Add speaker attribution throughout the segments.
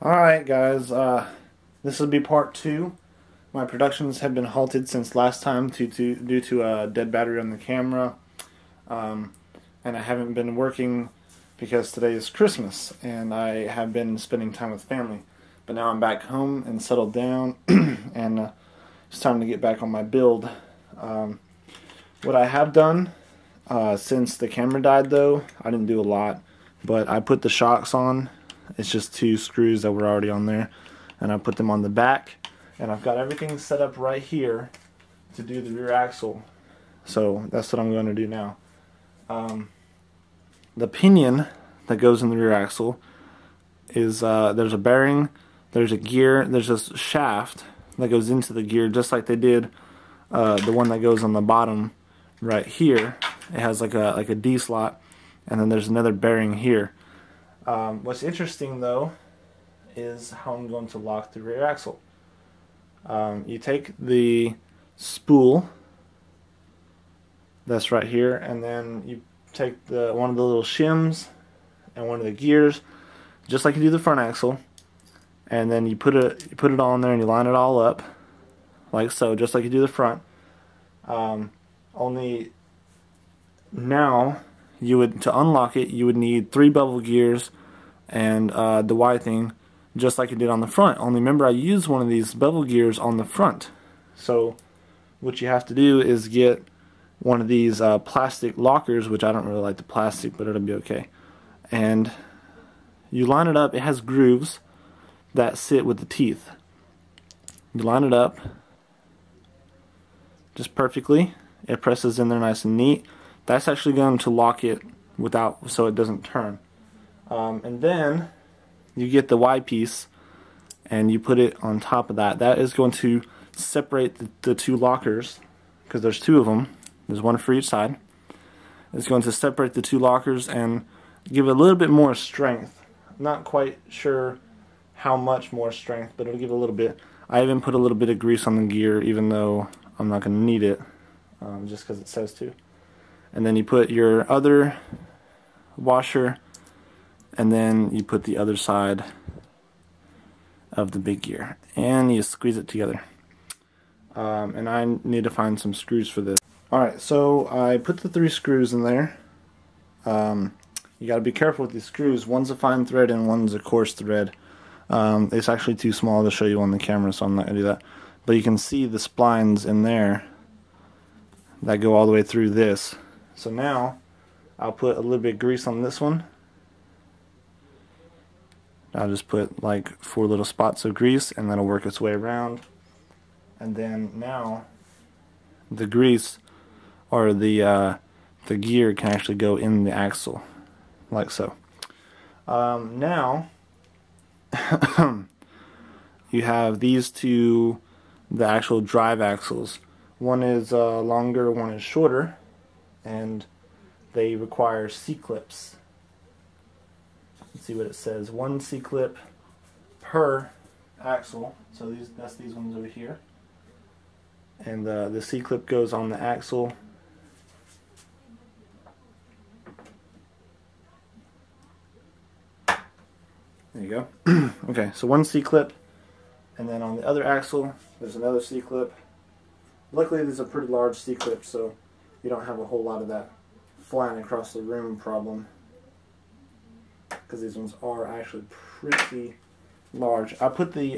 Speaker 1: Alright guys, this will be part 2. My productions have been halted since last time due to a dead battery on the camera. And I haven't been working because today is Christmas and I have been spending time with family. But now I'm back home and settled down and it's time to get back on my build. What I have done since the camera died though, I didn't do a lot, but I put the shocks on. It's just 2 screws that were already on there, and I put them on the back, and I've got everything set up right here to do the rear axle. So that's what I'm going to do now. The pinion that goes in the rear axle is there's a bearing, there's a gear, there's a shaft that goes into the gear just like they did the one that goes on the bottom right here. It has like a D slot, and then there's another bearing here. What's interesting though is how I'm going to lock the rear axle. You take the spool that's right here, and then you take one of the little shims and one of the gears, just like you do the front axle, and then you put it all in there and you line it all up like so, just like you do the front. Only now to unlock it, you would need 3 bevel gears and the Y thing, just like you did on the front. Only remember, I used one of these bevel gears on the front. So what you have to do is get one of these plastic lockers, which I don't really like the plastic, but it'll be okay. And you line it up. It has grooves that sit with the teeth. You line it up just perfectly. It presses in there nice and neat. That's actually going to lock it so it doesn't turn. And then you get the Y piece and you put it on top of that. That is going to separate the 2 lockers, because there's 2 of them. There's one for each side. It's going to separate the 2 lockers and give it a little bit more strength. I'm not quite sure how much more strength, but it'll give it a little bit. I even put a little bit of grease on the gear, even though I'm not going to need it, just because it says to. And then you put your other washer, and then you put the other side of the big gear, and you squeeze it together. And I need to find some screws for this. Alright, so I put the 3 screws in there. You gotta be careful with these screws. One's a fine thread and one's a coarse thread. It's actually too small to show you on the camera, so I'm not gonna do that. But you can see the splines in there that go all the way through this. So now I'll put a little bit of grease on this one. I'll just put like 4 little spots of grease, and that'll work its way around. And then now the grease, or the gear, can actually go in the axle like so. Now you have these 2, the actual drive axles. One is longer, one is shorter, and they require C-clips. Let's see what it says. 1 C-clip per axle. So that's these ones over here. And the C-clip goes on the axle. There you go. Okay, so 1 C-clip, and then on the other axle there's another C-clip. Luckily there's a pretty large C-clip, so you don't have a whole lot of that flying across the room problem, because these ones are actually pretty large. I put the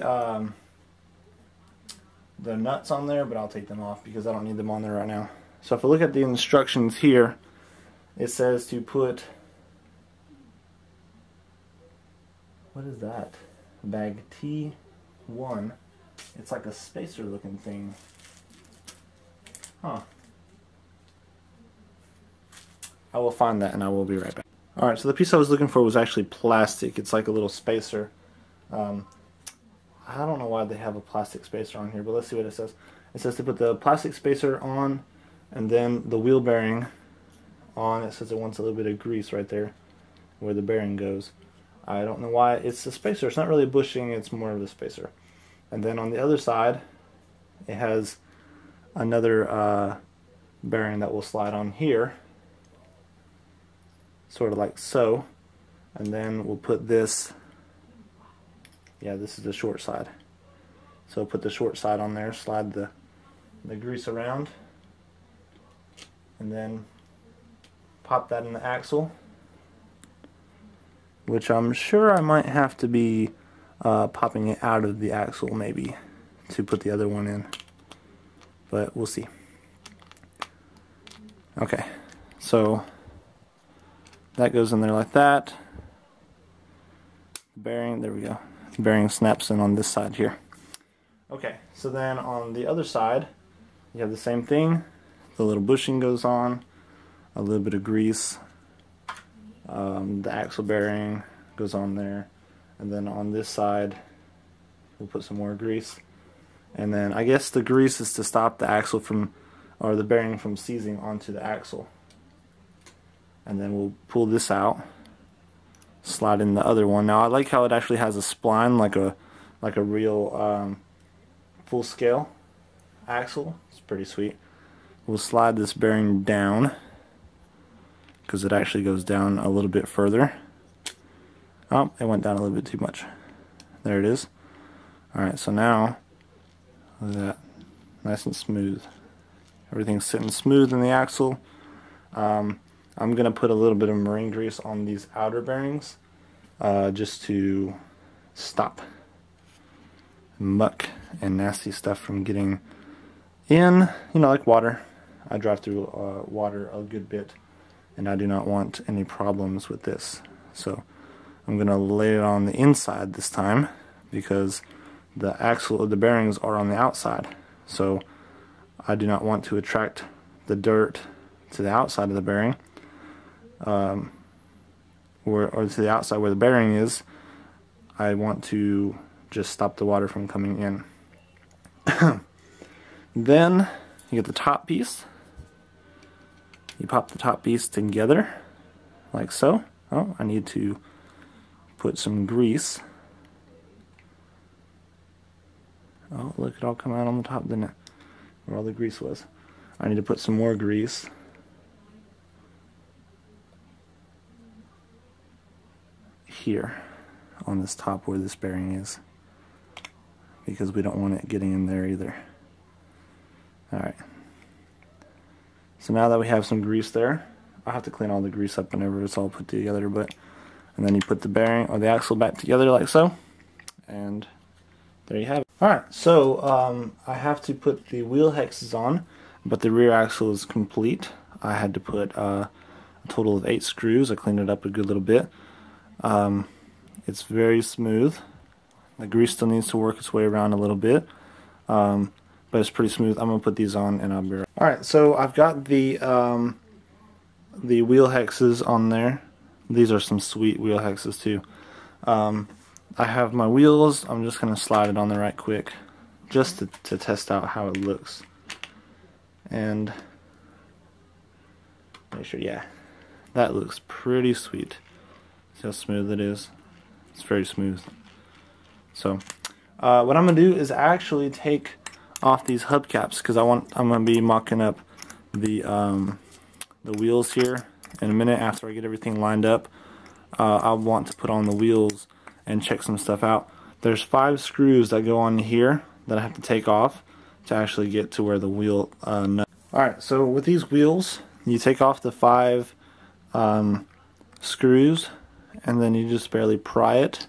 Speaker 1: nuts on there, but I'll take them off because I don't need them on there right now. So if I look at the instructions here, it says to put, what is that? Bag T1. It's like a spacer looking thing. Huh. I will find that and I will be right back. Alright, so the piece I was looking for was actually plastic. It's like a little spacer. I don't know why they have a plastic spacer on here, but let's see what it says. It says to put the plastic spacer on, and then the wheel bearing on. It says it wants a little bit of grease right there where the bearing goes. I don't know why. It's a spacer. It's not really a bushing, it's more of a spacer. And then on the other side, it has another bearing that will slide on here, sort of like so. And then we'll put this Yeah, this is the short side. So put the short side on there, slide the grease around, and then pop that in the axle, which I'm sure I might have to be popping it out of the axle maybe to put the other one in, but we'll see. Okay, so that goes in there like that. Bearing, there we go. The bearing snaps in on this side here. Okay, so then on the other side, you have the same thing. The little bushing goes on, a little bit of grease. The axle bearing goes on there, and then on this side, we'll put some more grease. And then I guess the grease is to stop the axle from, or the bearing from seizing onto the axle. And then we'll pull this out, slide in the other one. Now I like how it actually has a spline, like a real full scale axle. It's pretty sweet. We'll slide this bearing down because it actually goes down a little bit further. Oh, it went down a little bit too much. There it is. Alright, so now look at that, nice and smooth. Everything's sitting smooth in the axle. I'm going to put a little bit of marine grease on these outer bearings just to stop muck and nasty stuff from getting in, you know, like water. I drive through water a good bit, and I do not want any problems with this. So I'm going to lay it on the inside this time because the axle, the bearings are on the outside. So I do not want to attract the dirt to the outside of the bearing, or to the outside where the bearing is. I want to just stop the water from coming in. Then you get the top piece. You pop the top piece together like so. Oh, I need to put some grease. Oh, look, it all come out on the top, didn't it? Where all the grease was. I need to put some more grease. Here on this top where this bearing is, because we don't want it getting in there either. Alright, so now that we have some grease there, I'll have to clean all the grease up whenever it's all put together, and then you put the bearing or the axle back together like so, and there you have it. Alright, so I have to put the wheel hexes on, but the rear axle is complete. I had to put a total of 8 screws. I cleaned it up a good little bit. It's very smooth. The grease still needs to work its way around a little bit, but it's pretty smooth. I'm gonna put these on and I'll be right. Alright, so I've got the wheel hexes on there. These are some sweet wheel hexes too. I have my wheels. I'm just gonna slide it on there right quick, just to test out how it looks, and make sure. Yeah, that looks pretty sweet. See how smooth it is? It's very smooth. So what I'm gonna do is actually take off these hubcaps because I'm gonna be mocking up the wheels here in a minute after I get everything lined up. I want to put on the wheels and check some stuff out. There's 5 screws that go on here that I have to take off to actually get to where the wheel nut. Alright, so with these wheels, you take off the 5 screws, and then you just barely pry it,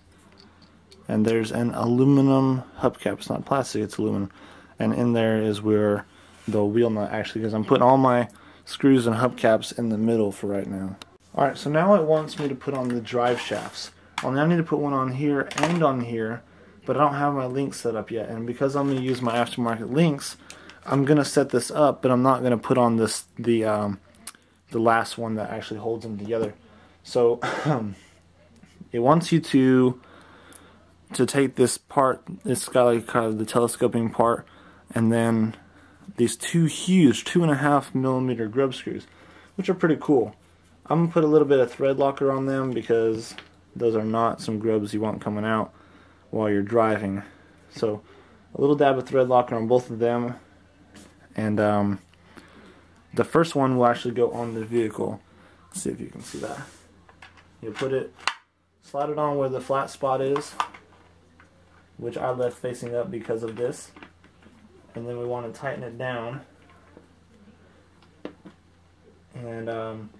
Speaker 1: and there's an aluminum hubcap. It's not plastic, it's aluminum, and in there is where the wheel nut actually goes. I'm putting all my screws and hubcaps in the middle for right now. Alright, so now it wants me to put on the drive shafts. Well, now I need to put one on here and on here, but I don't have my links set up yet, and because I'm going to use my aftermarket links, I'm going to set this up, but I'm not going to put on this the last one that actually holds them together. So it wants you to take this part, it's got like kind of the telescoping part, and then these 2 huge 2.5mm grub screws, which are pretty cool. I'm going to put a little bit of thread locker on them because those are not some grubs you want coming out while you're driving. So a little dab of thread locker on both of them, and the first one will actually go on the vehicle. Let's see if you can see that. You put it, slide it on where the flat spot is, which I left facing up because of this. And then we want to tighten it down. And I'm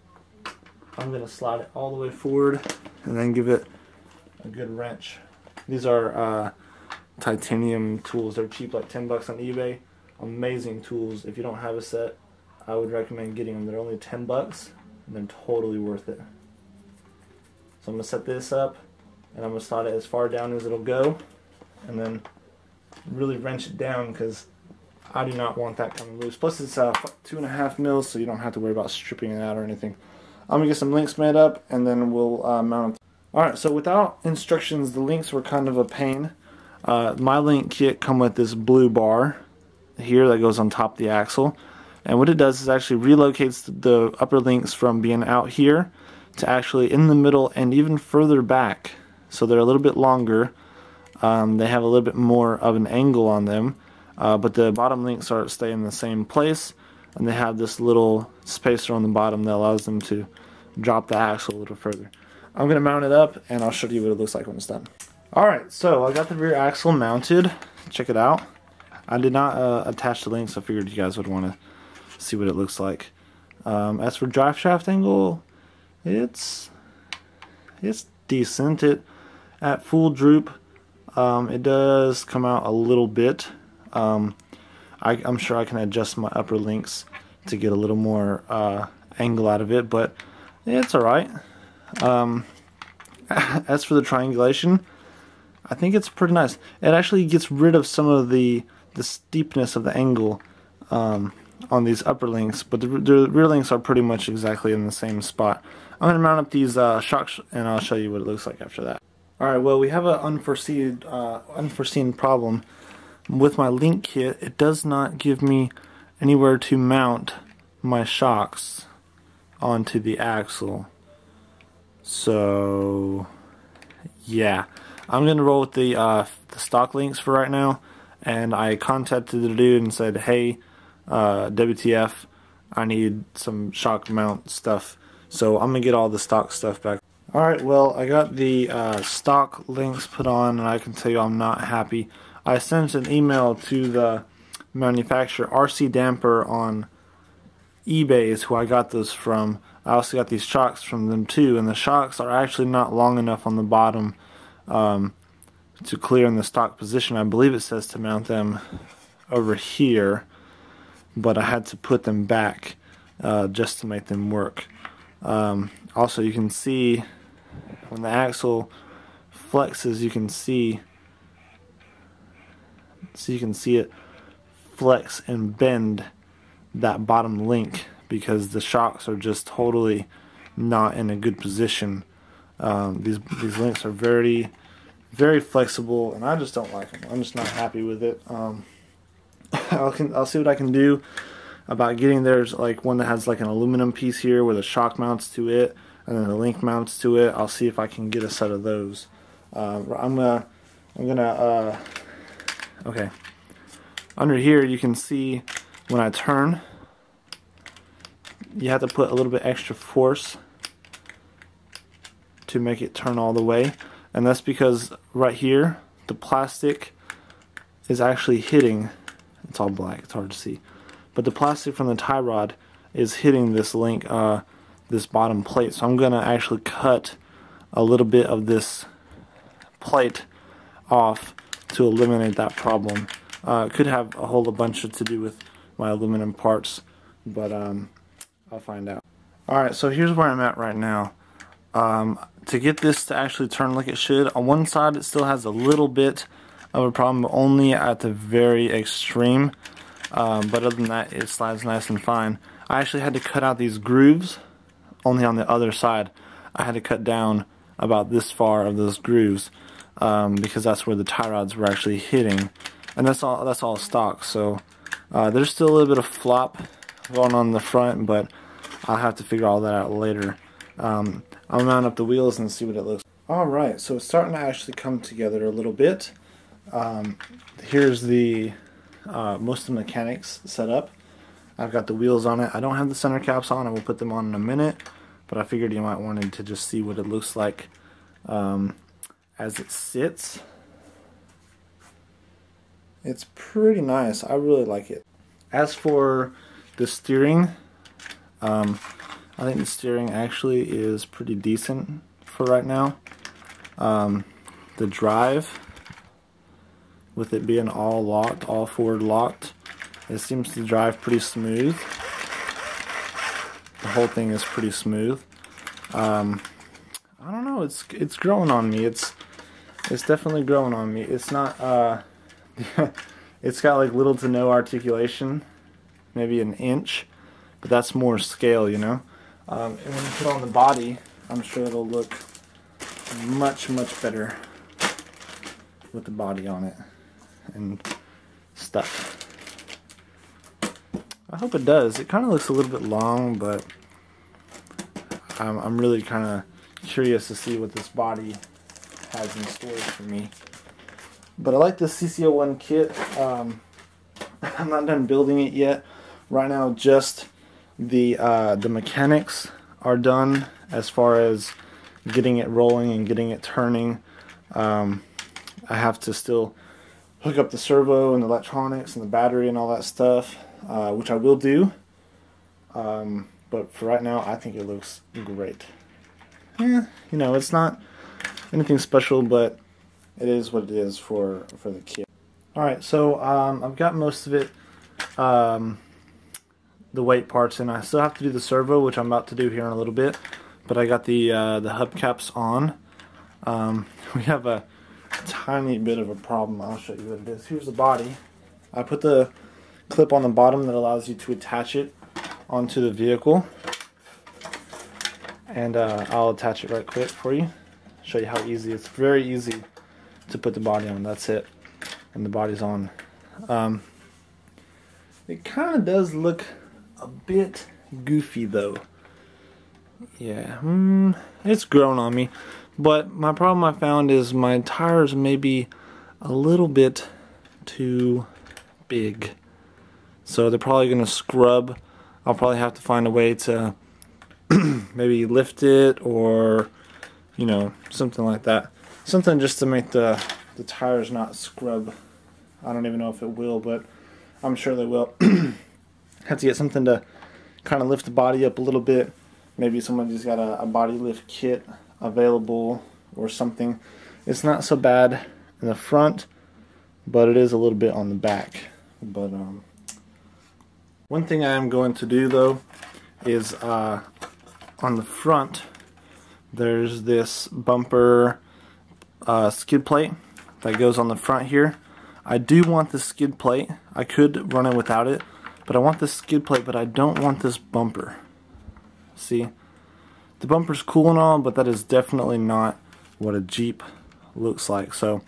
Speaker 1: going to slide it all the way forward and then give it a good wrench. These are titanium tools. They're cheap, like 10 bucks on eBay. Amazing tools. If you don't have a set, I would recommend getting them. They're only 10 bucks and they're totally worth it. So I'm going to set this up and I'm going to slide it as far down as it'll go and then really wrench it down because I do not want that coming loose. Plus it's 2.5 mils, so you don't have to worry about stripping it out or anything. I'm going to get some links made up and then we'll mount it. Alright, so without instructions, the links were kind of a pain. My link kit come with this blue bar here that goes on top of the axle. And what it does is actually relocates the upper links from being out here to actually in the middle and even further back. So they're a little bit longer. They have a little bit more of an angle on them. But the bottom links stay in the same place. And they have this little spacer on the bottom that allows them to drop the axle a little further. I'm going to mount it up and I'll show you what it looks like when it's done. Alright, so I got the rear axle mounted. Check it out. I did not attach the links. I figured you guys would want to see what it looks like. As for drive shaft angle, it's decent. At full droop, it does come out a little bit. I'm sure I can adjust my upper links to get a little more angle out of it, but it's alright. As for the triangulation, I think it's pretty nice. It actually gets rid of some of the steepness of the angle on these upper links, but the rear links are pretty much exactly in the same spot. I'm going to mount up these shocks and I'll show you what it looks like after that. Alright, well, we have an unforeseen problem. With my link kit, it does not give me anywhere to mount my shocks onto the axle. So, yeah. I'm going to roll with the stock links for right now. And I contacted the dude and said, hey, WTF, I need some shock mount stuff. So I'm going to get all the stock stuff back. Alright, well, I got the stock links put on and I can tell you I'm not happy. I sent an email to the manufacturer, RC Damper on eBay is who I got those from. I also got these shocks from them too, and the shocks are actually not long enough on the bottom to clear in the stock position. I believe it says to mount them over here, but I had to put them back just to make them work. Also, you can see when the axle flexes, you can see it flex and bend that bottom link because the shocks are just totally not in a good position. These links are very, very flexible, and I just don't like them. I'm just not happy with it. I'll see what I can do about getting there's like one that has like an aluminum piece here where the shock mounts to it, and then the link mounts to it. I'll see if I can get a set of those. Okay. Under here you can see when I turn, you have to put a little bit extra force to make it turn all the way, and that's because right here the plastic is actually hitting, it's all black, it's hard to see, but the plastic from the tie rod is hitting this link, this bottom plate. So I'm gonna actually cut a little bit of this plate off to eliminate that problem. It could have a whole bunch to do with my aluminum parts, but I'll find out. Alright, so here's where I'm at right now. To get this to actually turn like it should, on one side it still has a little bit of a problem, only at the very extreme, but other than that it slides nice and fine. I actually had to cut out these grooves only on the other side. I had to cut down about this far of those grooves because that's where the tie rods were actually hitting, and that's all stock. So there's still a little bit of flop going on the front, but I'll have to figure all that out later. I'll mount up the wheels and see what it looks like. Alright, so it's starting to actually come together a little bit. Here's the most of the mechanics set up. I've got the wheels on it. I don't have the center caps on. I will put them on in a minute, but I figured you might wanted to just see what it looks like as it sits. It's pretty nice. I really like it. As for the steering, I think the steering actually is pretty decent for right now. The drive, with it being all locked, all forward locked, it seems to drive pretty smooth. The whole thing is pretty smooth. I don't know, it's growing on me. It's definitely growing on me. It's not it's got like little to no articulation, maybe an inch, but that's more scale, you know. And when you put on the body, I'm sure it'll look much better with the body on it and stuff. I hope it does. It kind of looks a little bit long, but I'm really kind of curious to see what this body has in store for me. But I like the CC01 kit. I'm not done building it yet. Right now, just the mechanics are done as far as getting it rolling and getting it turning. I have to still hook up the servo and the electronics and the battery and all that stuff, which I will do. But for right now, I think it looks great. Yeah, you know, it's not anything special, but it is what it is for the kit. Alright, so I've got most of it, the weight parts, and I still have to do the servo, which I'm about to do here in a little bit. But I got the hubcaps on. We have a tiny bit of a problem. I'll show you what it is. Here's the body. I put the clip on the bottom that allows you to attach it onto the vehicle, and I'll attach it right quick for you. Show you how easy. It's very easy to put the body on. That's it, and the body's on. It kind of does look a bit goofy though. Yeah, it's grown on me. But my problem I found is my tires may be a little bit too big. So they're probably going to scrub. I'll probably have to find a way to maybe lift it, or, you know, something like that. Something just to make the tires not scrub. I don't even know if it will, but I'm sure they will. Have to get something to kind of lift the body up a little bit. Maybe somebody's got a body lift kit available or something. It's not so bad in the front, but it is a little bit on the back. But one thing I am going to do though is on the front there's this bumper skid plate that goes on the front here. I do want the skid plate. I could run it without it, but I want the skid plate, but I don't want this bumper. See, the bumper's cool and all, but that is definitely not what a Jeep looks like. So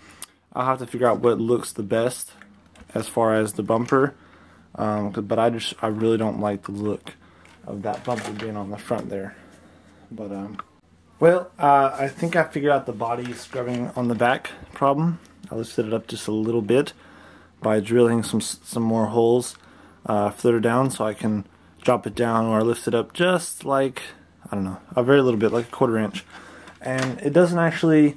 Speaker 1: I'll have to figure out what looks the best as far as the bumper. But I really don't like the look of that bumper being on the front there. But well, I think I figured out the body scrubbing on the back problem. I lifted it up just a little bit by drilling some more holes further down, so I can drop it down, or lift it up just like, I don't know, a very little bit, like a 1/4 inch. And it doesn't actually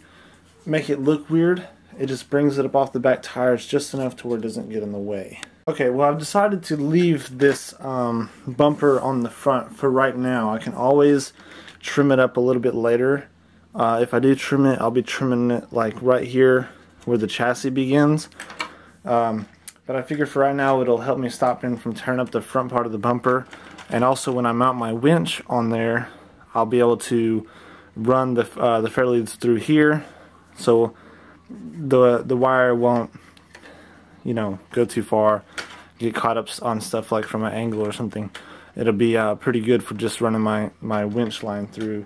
Speaker 1: make it look weird. It just brings it up off the back tires just enough to where it doesn't get in the way. Okay, well, I've decided to leave this bumper on the front for right now. I can always trim it up a little bit later. If I do trim it, I'll be trimming it like right here where the chassis begins. But I figure for right now it'll help me stop him from tearing up the front part of the bumper. And also when I mount my winch on there, I'll be able to run the fair leads through here, so the wire won't, you know, go too far, get caught up on stuff like from an angle or something. It'll be pretty good for just running my winch line through.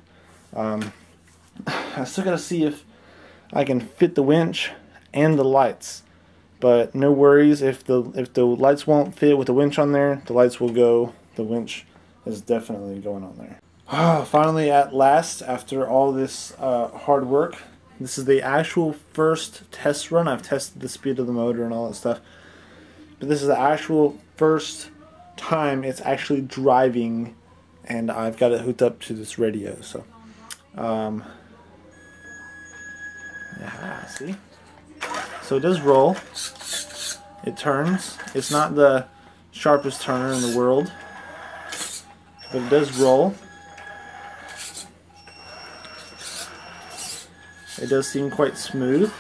Speaker 1: I still gotta see if I can fit the winch and the lights. But no worries, if the lights won't fit with the winch on there, the lights will go. The winch is definitely going on there. Finally, at last, after all this hard work, this is the actual first test run. I've tested the speed of the motor and all that stuff. But this is the actual first time it's actually driving, and I've got it hooked up to this radio. So, yeah, see? So it does roll. It turns. It's not the sharpest turner in the world, but it does roll. It does seem quite smooth.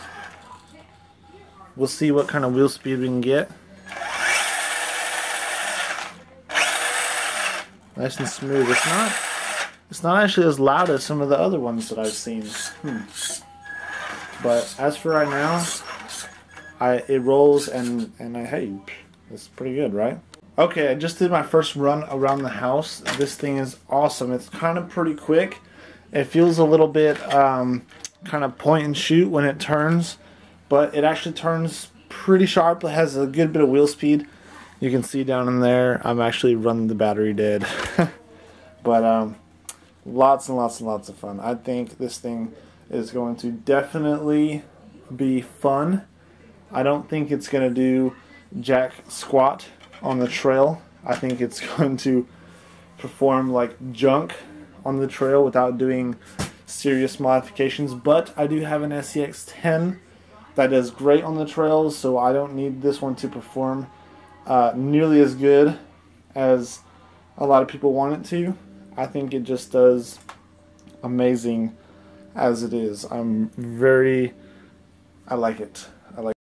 Speaker 1: We'll see what kind of wheel speed we can get. Nice and smooth. It's not actually as loud as some of the other ones that I've seen. But as for right now, it rolls and hey, it's pretty good, right? Okay, I just did my first run around the house. This thing is awesome. It's kind of pretty quick. It feels a little bit kind of point and shoot when it turns, but it actually turns pretty sharp. It has a good bit of wheel speed. You can see down in there, I'm actually running the battery dead. But lots and lots and lots of fun. I think this thing is going to definitely be fun. I don't think it's going to do jack squat on the trail. I think it's going to perform like junk on the trail without doing serious modifications. But I do have an SCX-10 that does great on the trails, so I don't need this one to perform nearly as good as a lot of people want it to. I think it just does amazing as it is. I like it.